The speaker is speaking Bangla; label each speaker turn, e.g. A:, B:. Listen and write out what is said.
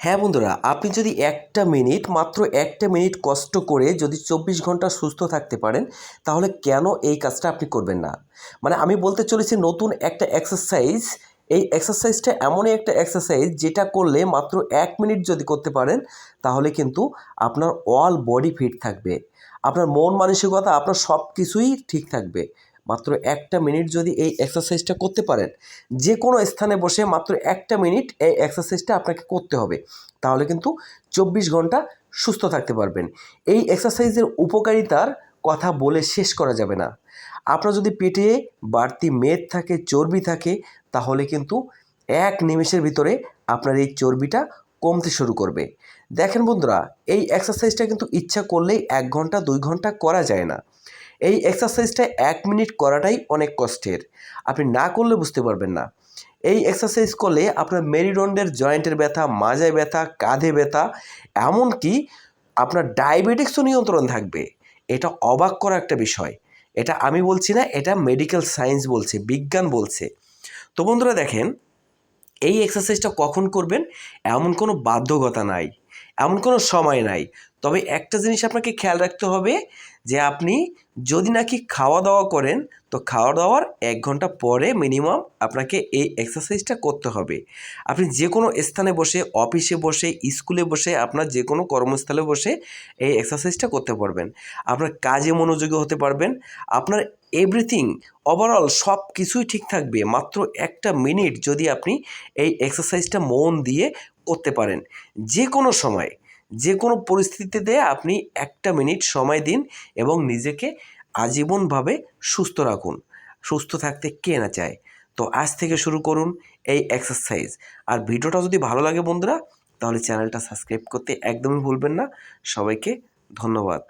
A: হ্যাঁ বন্ধুরা, আপনি যদি মাত্র একটা মিনিট কষ্ট করে যদি 24 ঘন্টা সুস্থ থাকতে পারেন, তাহলে কেন এই কাজটা আপনি করবেন না? মানে আমি বলতে চলেছি নতুন একটা এক্সারসাইজ। এই এক্সারসাইজটা এমনই একটা এক্সারসাইজ যেটা করলে মাত্র 1 মিনিট যদি করতে পারেন, তাহলে কিন্তু আপনার অল বডি ফিট থাকবে, আপনার মন মানসিকতা, আপনার সব কিছুই ঠিক থাকবে। মাত্র একটা মিনিট যদি এই এক্সারসাইজটা করতে পারেন, যে কোনো স্থানে বসে মাত্র একটা মিনিট এই এক্সারসাইজটা আপনাকে করতে হবে, তাহলে কিন্তু 24 ঘন্টা সুস্থ থাকতে পারবেন। এই এক্সারসাইজের উপকারিতার কথা বলে শেষ করা যাবে না। আপনার যদি পেটে বাড়তি মেদ থাকে, চর্বি থাকে, তাহলে কিন্তু এক নিমেষের ভিতরে আপনার এই চর্বিটা কমতে শুরু করবে। দেখেন বন্ধুরা, এই এক্সারসাইজটা কিন্তু ইচ্ছা করলেই 1 ঘন্টা 2 ঘন্টা করা যায় না। এই এক্সারসাইজটা 1 মিনিট করাটাই অনেক কষ্টের, আপনি না করলে বুঝতে পারবেন না। এই এক্সারসাইজ করলে আপনার মেরুদণ্ডের জয়েন্টের ব্যথা, মাজায় ব্যথা, কাঁধে ব্যথা, এমনকি আপনার ডায়াবেটিক্সও নিয়ন্ত্রণ থাকবে। এটা অবাক করা একটা বিষয়। এটা আমি বলছি না, এটা মেডিকেল সায়েন্স বলছে, বিজ্ঞান বলছে। তো বন্ধুরা দেখেন, এই এক্সারসাইজটা কখন করবেন এমন কোনো বাধ্যকতা নাই, এমন কোনো সময় নাই। তবে একটা জিনিস আপনাকে খেয়াল রাখতে হবে, যে আপনি যদি নাকি খাওয়া দাওয়া করেন, তো খাওয়া দাওয়ার 1 ঘন্টা পরে মিনিমাম আপনাকে এই এক্সারসাইজটা করতে হবে। আপনি যে কোনো স্থানে বসে, অফিসে বসে, স্কুলে বসে, আপনার যে কোনো কর্মস্থলে বসে এই এক্সারসাইজটা করতে পারবেন। আপনার কাজে মনোযোগী হতে পারবেন, আপনার এভরিথিং, ওভারঅল সব কিছুই ঠিক থাকবে মাত্র একটা মিনিট যদি আপনি এই এক্সারসাইজটা মন দিয়ে করতে পারেন। যে কোনো সময়, যে কোনো পরিস্থিতিতে আপনি একটা মিনিট সময় দিন এবং নিজেকে আজীবনভাবে সুস্থ রাখুন। সুস্থ থাকতে কে না চায়? তো আজ থেকে শুরু করুন এই এক্সারসাইজ। আর ভিডিওটা যদি ভালো লাগে বন্ধুরা, তাহলে চ্যানেলটা সাবস্ক্রাইব করতে একদমই ভুলবেন না। সবাইকে ধন্যবাদ।